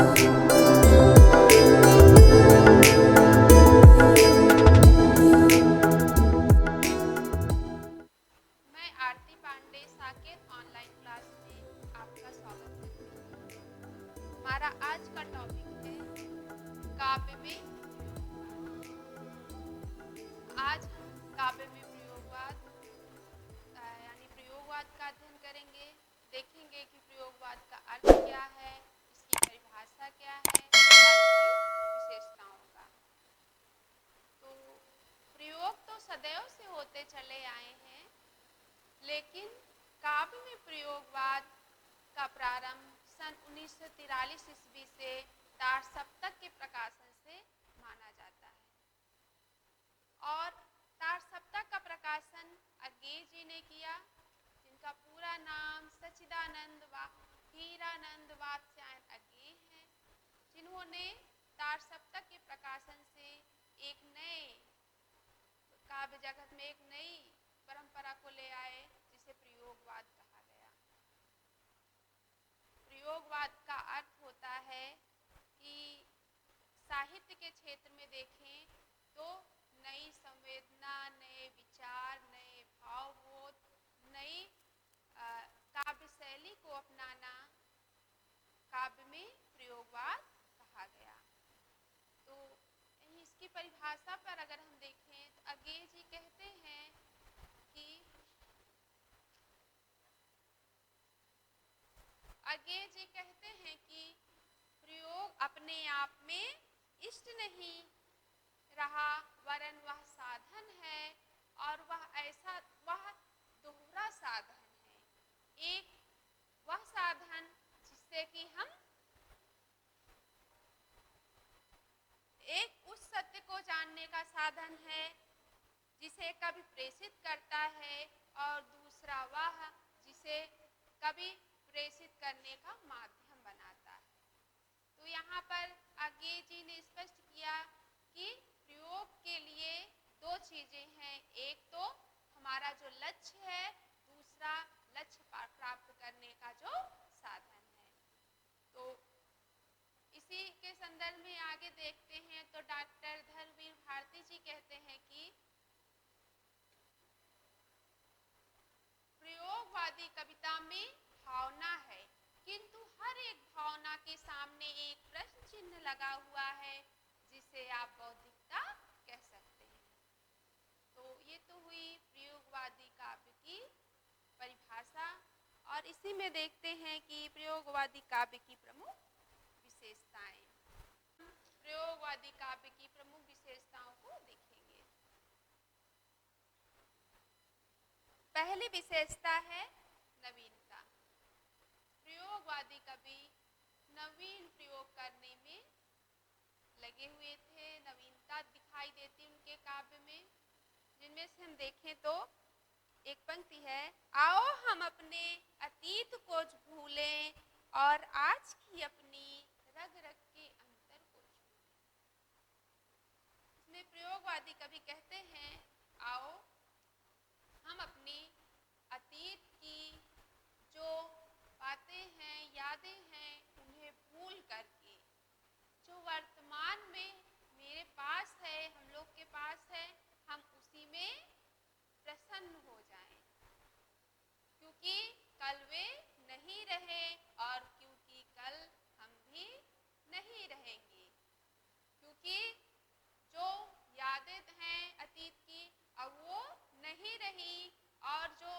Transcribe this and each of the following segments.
मैं आरती Pandey Saket online class में आपका स्वागत करती हूँ। हमारा आज का टॉपिक है काव्य में प्रयोगवाद। आज हम काव्य में प्रयोगवाद यानी प्रयोगवाद का अध्ययन करेंगे। देखेंगे कि प्रयोगवाद का अर्थ क्या है, इसकी परिभाषा क्या है और इसकी विशेषताओं का। तो प्रयोग तो सदैव से होते चले आए हैं, लेकिन काव्य में प्रयोगवाद का प्रारंभ सन 1943 ईस्वी से तार सप्तक के प्रकाशन से माना जाता है। और तार सप्तक का प्रकाशन अज्ञेय जी ने किया, जिनका पूरा नाम सच्चिदानंद हीरानंद वात्स्यायन अज्ञेय है, जिन्होंने तार सप्तक के प्रकाशन से एक नए काव्य जगत में एक नई परंपरा को ले आए, जिसे प्रयोगवाद कहा गया। प्रयोगवाद का अर्थ होता है कि साहित्य के क्षेत्र में देखें तो नई संवेदना, नए विचार, नए भावबोध, नई काव्य शैली को अपनाना काव्य में प्रयोगवाद कहा गया। तो इसकी परिभाषा पर अगर हम देखें तो अज्ञेय जी कहते हैं कि प्रयोग अपने आप में इष्ट नहीं रहा, वरन वह साधन है, और वह दोहरा साधन है। एक वह साधन जिससे कि हम एक उस सत्य को जानने का साधन है जिसे कभी प्रेषित करता है, और दूसरा वह जिसे कभी प्रेषित करने का माध्यम बनाता है। तो यहाँ पर अज्ञेय जी ने स्पष्ट किया कि प्रयोग के लिए दो चीजें हैं, एक तो हमारा जो लक्ष्य है, दूसरा लक्ष्य प्राप्त करने का जो साधन है। तो इसी के संदर्भ में आगे देखते हैं तो डॉक्टर धर्मवीर भारती जी कहते हैं कि प्रयोगवादी कविता में भावना है, किंतु हर एक भावना के सामने एक प्रश्न चिन्ह लगा हुआ है, जिसे आप बौद्धिकता कह सकते हैं। तो ये तो हुई प्रयोगवादी काव्य की परिभाषा, और इसी में देखते हैं कि प्रयोगवादी काव्य की प्रमुख विशेषताएं। प्रयोगवादी काव्य की प्रमुख विशेषताओं को देखेंगे। पहली विशेषता है नवीनता। प्रयोगवादी कवि नवीन प्रयोग करने में लगे हुए थे, नवीनता दिखाई देती उनके काव्य में, जिनमें से हम देखें तो एक पंक्ति है, आओ हम अपने अतीत को भूलें और आज की अपनी रग रग के अंतर को छूलें। इसमें प्रयोगवादी कवि कहते हैं, आओ हम अपनी अतीत की जो बातें हैं, यादें हैं, उन्हें भूल करके जो वर्तमान में मेरे पास है, हम लोग के पास है, हम उसी में प्रसन्न हो जाएं, क्योंकि कल वे नहीं रहे और क्योंकि कल हम भी नहीं रहेंगे। क्योंकि जो यादें हैं अतीत की, अब वो नहीं रही, और जो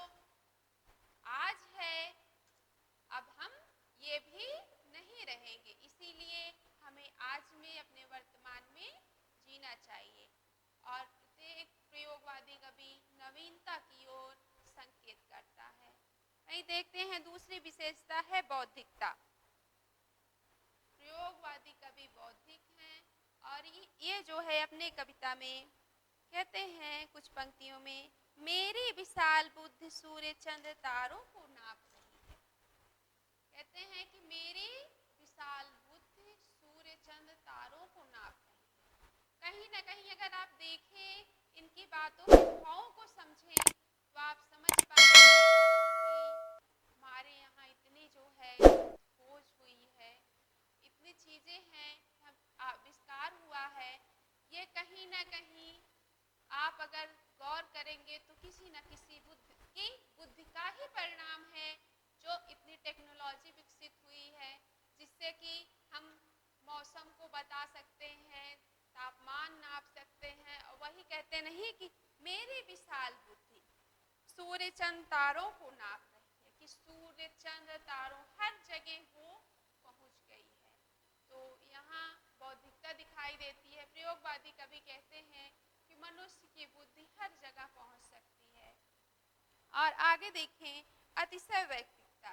आज है अब हम ये भी नहीं रहेंगे। इसीलिए हमें आज में, अपने वर्तमान में जीना चाहिए। और एक प्रयोगवादी कवि नवीनता की ओर संकेत करता है। वहीं देखते हैं दूसरी विशेषता है बौद्धिकता। प्रयोगवादी कवि बौद्धिक हैं, और ये जो है अपने कविता में कहते हैं कुछ पंक्तियों में, मेरी विशाल बुद्धि सूर्य चंद्र तारों को नाप रही है। कहते हैं कि मेरी विशाल बुद्धि सूर्य चंद्र तारों को नाप रही है। कहीं ना कहीं अगर आप देखें इनकी बातों के भावों को समझें तो आप समझ पाएंगे कि हमारे यहाँ इतनी जो है खोज हुई है, इतनी चीज अगर गौर करेंगे तो किसी न किसी बुद्धि का ही परिणाम है जो इतनी टेक्नोलॉजी विकसित हुई है, जिससे कि हम मौसम को बता सकते हैं, तापमान नाप सकते हैं। और वही कहते नहीं कि मेरी विशाल बुद्धि सूर्य चंद्र तारों को नाप रही है, कि सूर्य चंद्र तारों हर जगह वो पहुंच गई है। तो यहाँ बौद्धिकता दिखाई देती है। प्रयोगवादी कवि कहते हैं कि मनुष्य की बुद्धि हर जगह पहुंच सकती है। और आगे देखें, अतिशय वैयक्तिकता।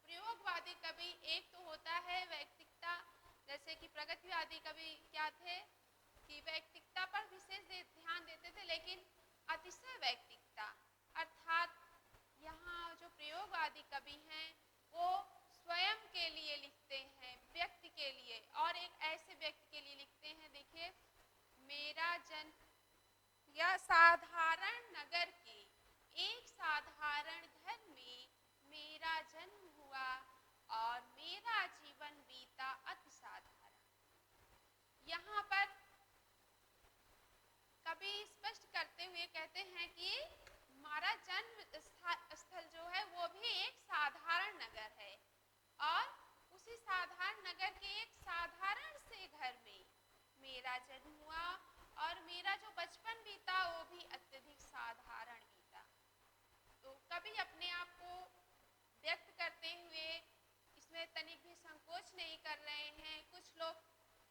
प्रयोगवादी कवि एक तो होता है वैयक्तिकता, जैसे कि प्रगतिवादी कवि क्या थे कि वैयक्तिकता पर विशेष ध्यान देते थे, लेकिन अतिशय वैयक्तिकता अर्थात यहाँ जो प्रयोगवादी कवि हैं वो स्वयं के लिए लिखते हैं, व्यक्ति के लिए, और एक ऐसे व्यक्ति के लिए लिखते हैं। देखिए, मेरा जन्म या साधारण नगर के एक साधारण घर में मेरा जन्म हुआ और मेरा जीवन बीता अति साधारण। यहाँ पर कवि स्पष्ट करते हुए कहते हैं कि हमारा जन्म स्थल जो है वो भी एक साधारण नगर है, और उसी साधारण नगर के एक साधारण से घर में मेरा जन्म हुआ और मेरा जो बचपन बीता वो भी अत्यधिक साधारण बीता। तो कवि अपने आप को व्यक्त करते हुए इसमें तनिक भी संकोच नहीं कर रहे हैं। कुछ लोग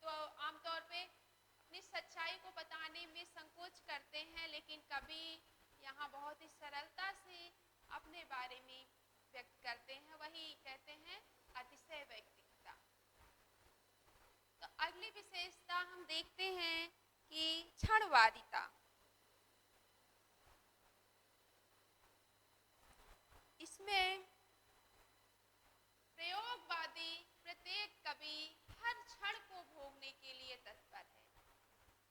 तो आमतौर पे अपनी सच्चाई को बताने में संकोच करते हैं, लेकिन कवि यहाँ बहुत ही सरलता से अपने बारे में व्यक्त करते हैं। वही कहते हैं अतिशय वैयक्तिकता। तो अगली विशेषता हम देखते हैं कि क्षणवादिता। इसमें प्रयोगवादी प्रत्येक कवि हर क्षण को भोगने के लिए तत्पर है,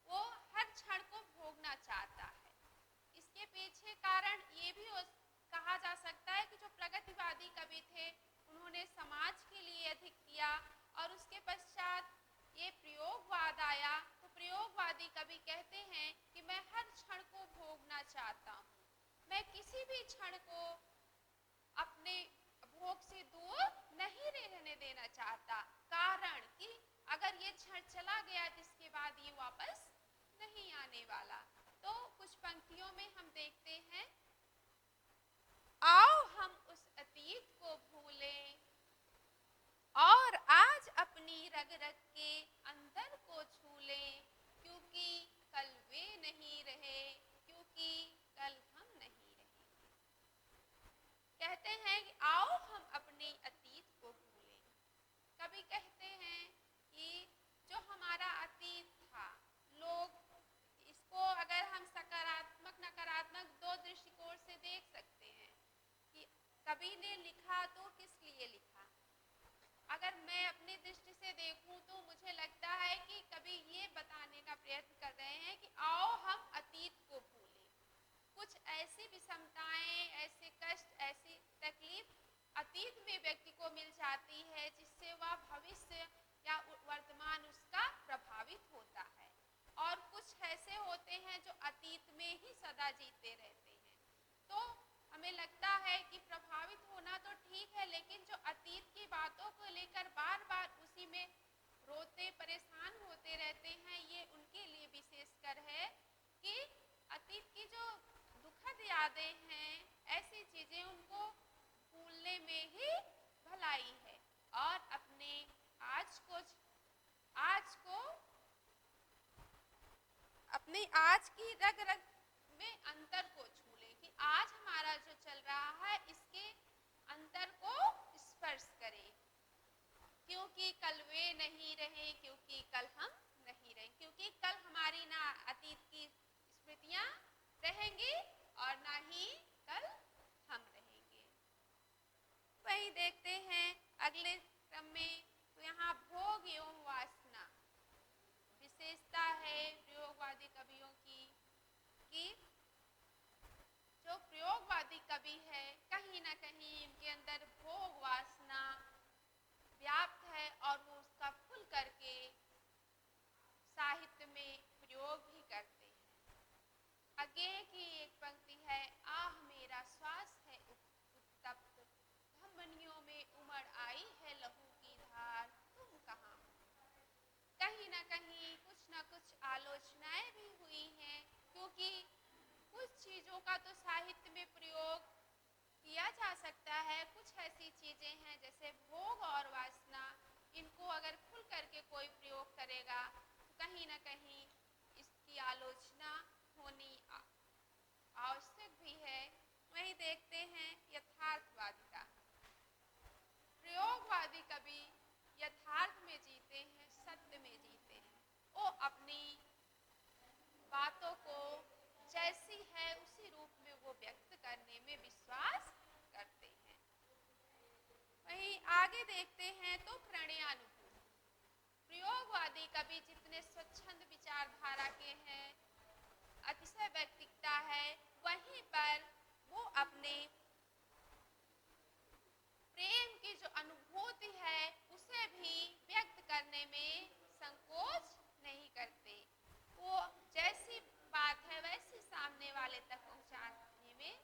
वो हर क्षण को भोगना चाहता है। इसके पीछे कारण ये भी कहा जा सकता है कि जो प्रगतिवादी कवि थे उन्होंने समाज के लिए अधिक किया, और उसके पश्चात ये प्रयोगवाद आया। तो प्रयोगवादी कवि कहते हैं कि मैं हर क्षण को भोगना चाहता हूँ, मैं किसी भी क्षण को अपने भोग से दूर नहीं रहने देना चाहता, कारण कि अगर ये क्षण चला गया जिसके बाद ये वापस नहीं आने वाला। तो कुछ पंक्तियों में हम देखते हैं, आओ हम उस अतीत को भूलें और आज अपनी रग रग के अंदर को छू लें, क्योंकि कल वे नहीं रहे, क्योंकि कल हम नहीं रहेंगे। कहते हैं कि आओ हम अपने अतीत को भूलें। कभी कहते हैं कि जो हमारा अतीत था, लोग इसको अगर हम सकारात्मक नकारात्मक दो दृष्टिकोण से देख सकते हैं कि कवि ने लिखा तो किस लिए लिखा। अगर मैं अपनी दृष्टि से देखूं तो मुझे लगता है कि कवि ये बताने का प्रयत्न कर रहे हैं कि आओ हम अतीत को भूलें। कुछ ऐसी विषमताएं, ऐसे कष्ट, ऐसी तकलीफ अतीत में व्यक्ति को मिल जाती है जिससे वह भविष्य या वर्तमान उसका प्रभावित होता है, और कुछ ऐसे होते हैं जो अतीत में ही सदा जीते रहते हैं। तो हमें लगता है कि प्रभावित होना तो ठीक है, लेकिन जो अतीत की बातों को लेकर बार बार उसी में रोते परेशान होते रहते हैं, ये उनके लिए विशेषकर है कि अतीत की जो दुखद यादें हैं, ऐसी चीजें उनको भूलने में ही भलाई है, और अपने आज को अपने आज की रग रग में अंतर को छू ले, कि आज हमारा जो चल रहा है इसके अंतर को स्पर्श करें, क्योंकि कल वे नहीं रहे, क्योंकि कल हम नहीं रहे, क्योंकि कल हमारी ना अतीत की स्मृतियां रहेंगी और ना ही कल हम रहेंगे। वही देखते हैं अगले क्रम में, तो यहाँ भोग एवं वासना विशेषता है प्रयोगवादी कवियों की, कि जो प्रयोगवादी कवि है कहीं ना कहीं उनके अंदर भोग वासना व्याप्त है, और वो उसका खुल करके साहित्य में प्रयोग भी करते हैं। आलोचनाएं भी हुई हैं, क्योंकि कुछ चीज़ों का तो साहित्य में प्रयोग किया जा सकता है, कुछ ऐसी चीज़ें हैं जैसे भोग और वासना, इनको अगर खुल करके कोई प्रयोग करेगा तो कहीं ना कहीं इसकी आलोचना होनी आवश्यक भी है। वहीं देखते हैं यथार्थवादिता। प्रयोगवादी कवि यथार्थ में जीते हैं, सत्य में जीते हैं। वो अपनी बातों को जैसी है उसी रूप में वो व्यक्त करने में विश्वास करते हैं। वहीं आगे देखते हैं तो प्रणयानुकूल। प्रयोगवादी कवि जितने स्वच्छंद विचारधारा के हैं, अतिशय व्यक्तिकता है, वहीं पर वो अपने प्रेम की जो अनुभूति है उसे भी व्यक्त करने में संकोच नहीं करते। वो जैसी बात है वैसी सामने वाले तक पहुंचाने में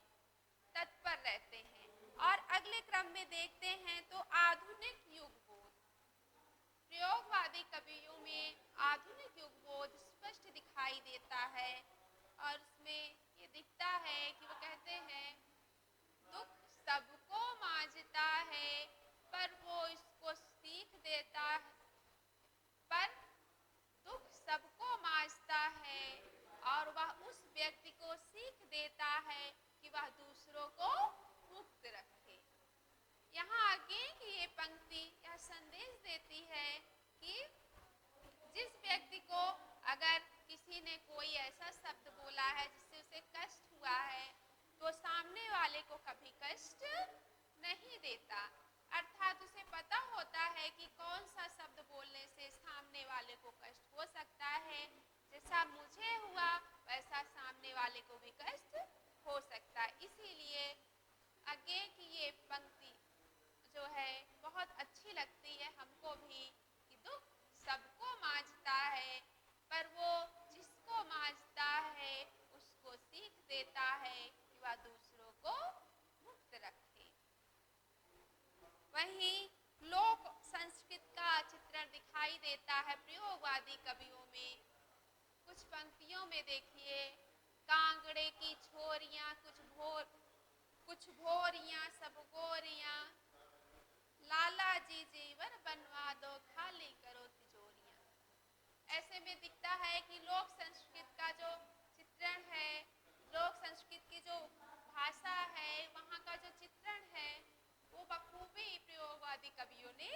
तत्पर रहते हैं। और अगले क्रम में देखते हैं तो आधुनिक युगबोध। प्रयोगवादी कवियों में आधुनिक युगबोध स्पष्ट दिखाई देता है और उसमें ये दिखता है कि वो कहते हैं दुख सबको मांझता है पर वो इसको सीख देता है, पर दुख सबको मांझता है और वह उस व्यक्ति को सीख देता है कि वह दूसरों को मुक्त रखे। यहाँ आगे की ये पंक्ति यह संदेश देती है कि जिस व्यक्ति को अगर किसी ने कोई ऐसा शब्द बोला है जिससे उसे कष्ट हुआ है तो सामने वाले को कभी कष्ट नहीं देता। अर्थात उसे पता होता है कि कौन सा शब्द बोलने से सामने वाले को कष्ट हो सकता है। जैसा मुझे हुआ वैसा सामने वाले को भी कष्ट हो सकता है। इसीलिए आगे की ये पंक्ति जो है बहुत अच्छी लगती है हमको भी कि दुख सबको मांझता है पर वो जिसको मांझता है उसको सीख देता है कि वह दूसरों को मुक्त रखे। वहीं लोक संस्कृत का चित्रण दिखाई देता है प्रयोगवादी कवियों में। कुछ पंक्तियों में देखिए, कांगड़े की छोरियां कुछ भोरियां सब गोरियां, लाला जी जीवन बनवा दो खाली करो तिजोरियां। ऐसे में दिखता है कि लोक संस्कृत का जो चित्रण है, लोक संस्कृत की जो भाषा है, वहाँ का जो चित्रण है वो बखूबी प्रयोगवादी कवियों ने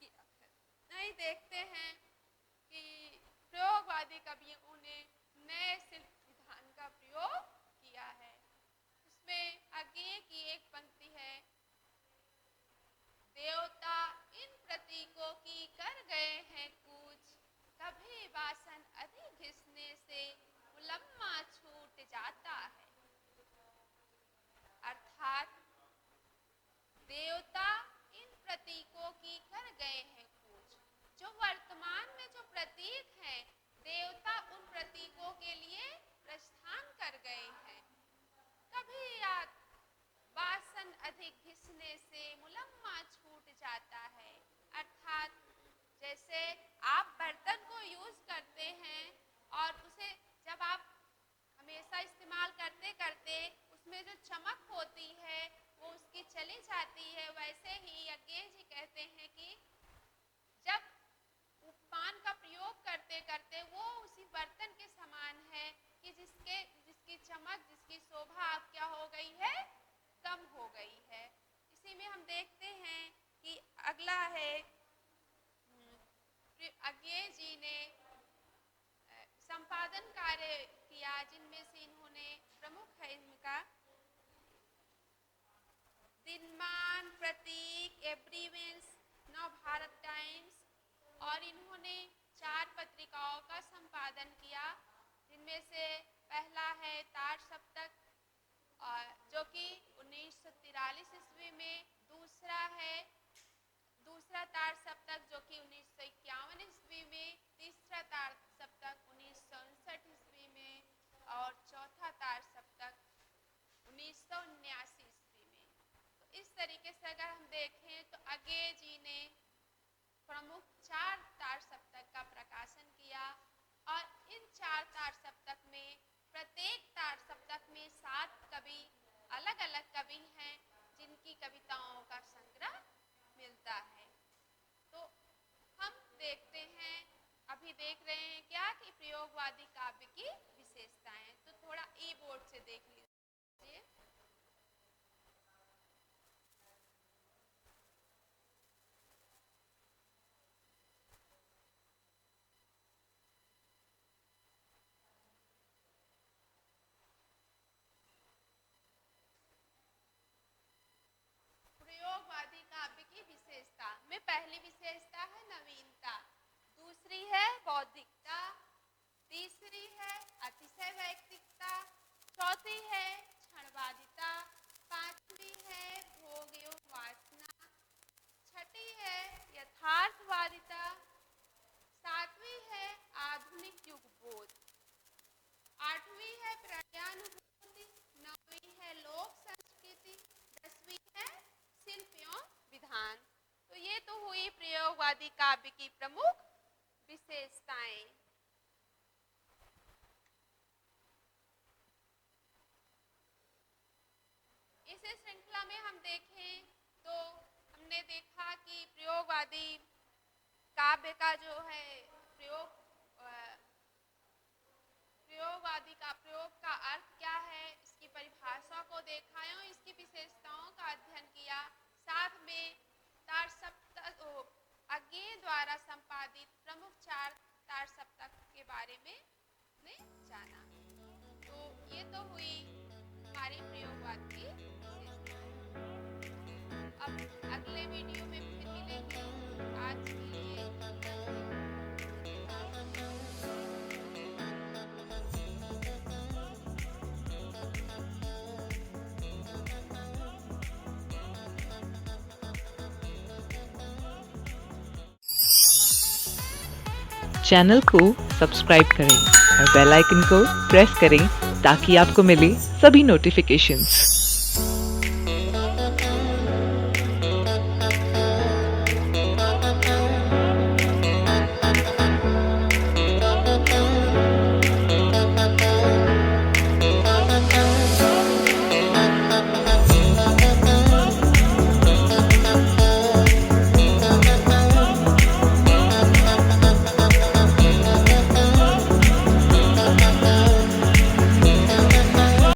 किया है। नहीं देखते हैं कि प्रयोगवादी कवियों ने नए शिल्प विधान का प्रयोग किया है। उसमें आगे की एक पंक्ति है, देवता इन प्रतीकों की कर गए हैं कूच, कभी वासन अधिक घिसने से मुलम्मा छूट जाता है। अर्थात देवता इन प्रतीकों की कर गए हैं कूच। जो वर्तमान में जो प्रतीक हैं, देवता उन प्रतीकों के लिए प्रस्थान कर गए हैं। कभी याद वासन अधिक घिसने से मुलम्मा छूट जाता है। अर्थात जैसे आप बर्तन को यूज करते हैं और उसे जब आप हमेशा इस्तेमाल करते करते उसमें जो चमक होती है वो उसकी चली जाती है, वैसे ही यज्ञेश जी कहते हैं कि जब उपमान का प्रयोग करते करते वो उसी बर्तन के समान है कि जिसकी चमक, जिसकी शोभा अब क्या हो गई है, कम हो गई है। इसी में हम देखते हैं कि अगला है, यज्ञेश जी ने संपादन कार्य किया जिनमें से इन्होंने प्रमुख है इनका दिनमान, प्रतीक, एवरीवेंस, नव भारत टाइम्स, और इन्होंने 4 पत्रिकाओं का संपादन किया जिनमें से पहला है तार सप्तक जो कि 1943 ईस्वी में, दूसरा तार सप्तक जो कि 1951 ईस्वी में, तीसरा तार सप्तक 1959 ईस्वी में और चौथा तार सप्तक 1979 ईस्वी में। तो इस तरीके से अगर हम देखें तो यज्ञेश जी ने प्रमुख 4 तार सप्तक का प्रकाशन किया और इन 4 प्रयोगवादी काव्य की प्रमुख विशेषताएं। इस श्रृंखला में हम देखें तो हमने देखा कि प्रयोगवादी काव्य का जो है प्रयोगवादी का प्रयोग का अर्थ क्या है, इसकी परिभाषा को देखा और इसकी विशेषताओं का अध्ययन किया। साथ में तार सप्तक अज्ञेय द्वारा संपादित प्रमुख 4 तार सप्तक के बारे में ने जाना। तो ये तो हुई हमारी प्रयोगवाद की विशेषताएं। अब अगले वीडियो में फिर मिलेंगे। आज के लिए चैनल को सब्सक्राइब करें और बेल आइकन को प्रेस करें ताकि आपको मिले सभी नोटिफिकेशंस।